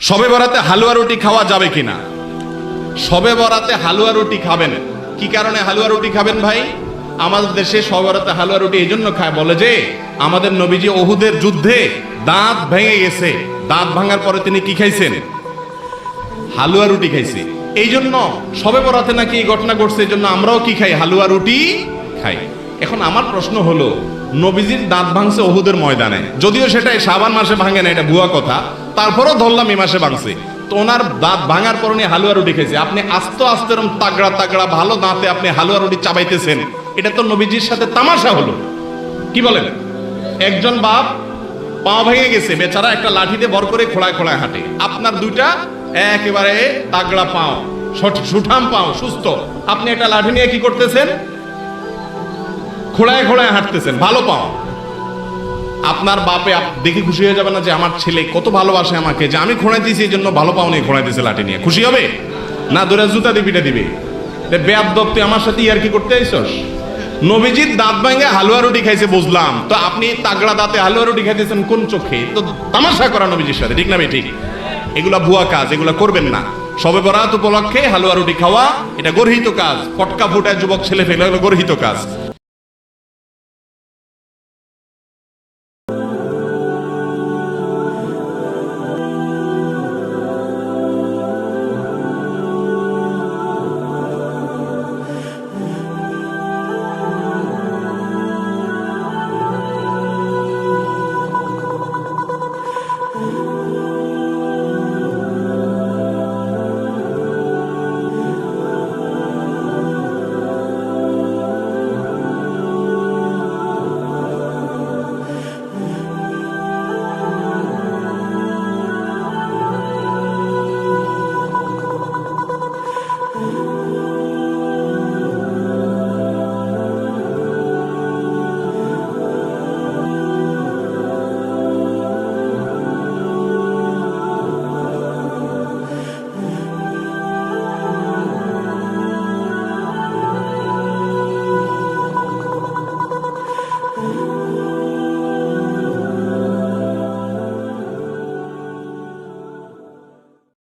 শবে বরাতে হালুয়া রুটি খাওয়া যাবে কিনা? শবে বরাতে হালুয়া রুটি খাবেন। কি কারণে হালুয়া রুটি খাবেন ভাই? আমাদের দেশে শবে বরাতে হালুয়া রুটি এই জন্য খায়, বলে যে আমাদের নবীজি ওহুদের যুদ্ধে দাঁত ভেঙে গেছে, দাঁত ভাঙার পরে তিনি কি খাইছেন? হালুয়া রুটি খাইছে। এই জন্য শবে বরাতে নাকি এই ঘটনা ঘটছে, এই জন্য আমরাও কি খাই? হালুয়া রুটি খাই। এখন আমার প্রশ্ন হলো, নবীজির দাঁত ভাঙছে ওহুদের ময়দানে, যদিও সেটা শাবান মাসে ভাঙে না, এটা ভুয়া কথা, তারপরও ধরলাম এই মাসে ভাঙছে, তো ওনার দাঁত ভাঙার পর উনি হালুয়া রুটি খেয়েছে। আপনি আস্তে আস্তে এরকম তাগড়া তাগড়া ভালো দাঁতে আপনি হালুয়া রুটি চাবাইতেছেন, এটা তো নবীজির সাথে তামাশা হলো। কি বলেন? একজন বাপ পা ভেঙে গেছে, বেচারা একটা লাঠিতে ভর করে খোলায় খোলায় হাঁটে, আপনার দুইটা একেবারে তাগড়া পাও, সুঠাম পাও, সুস্থ, আপনি একটা লাঠি নিয়ে কি করতেছেন? খোলায় খোলায় হাঁটতেছেন, ভালো পাও। আপনার বাপে দেখে খুশি হয়ে যাবে না যে আমার ছেলে কত ভালোবাসে আমাকে, যে আমি খোঁড়াই দিয়েছি এই জন্য ভালো পাও নেই খোঁড়াইতেছে লাঠি নিয়ে? খুশি হবে না? দূরে জুতা দিয়ে পিটা দিবে, বেয়াদব তুই আমার সাথে ইয়ার কি করতে আইছস? নবীজির দাঁত ভাঙে হালুয়া রুটি খাইছে বুঝলাম, তো আপনি তাগড়া দাঁতে হালুয়া রুটি খাইতেছেন কোন চোখে? তো তামাশা করা নবীজির সাথে, ঠিক না ভাই? ঠিক। এগুলা ভুয়া কাজ, এগুলা করবেন না। শবে বরাত উপলক্ষে হালুয়া রুটি খাওয়া এটা গর্হিত কাজ, পটকা ফুটায় যুবক ছেলে ফেলে গর্হিত কাজ।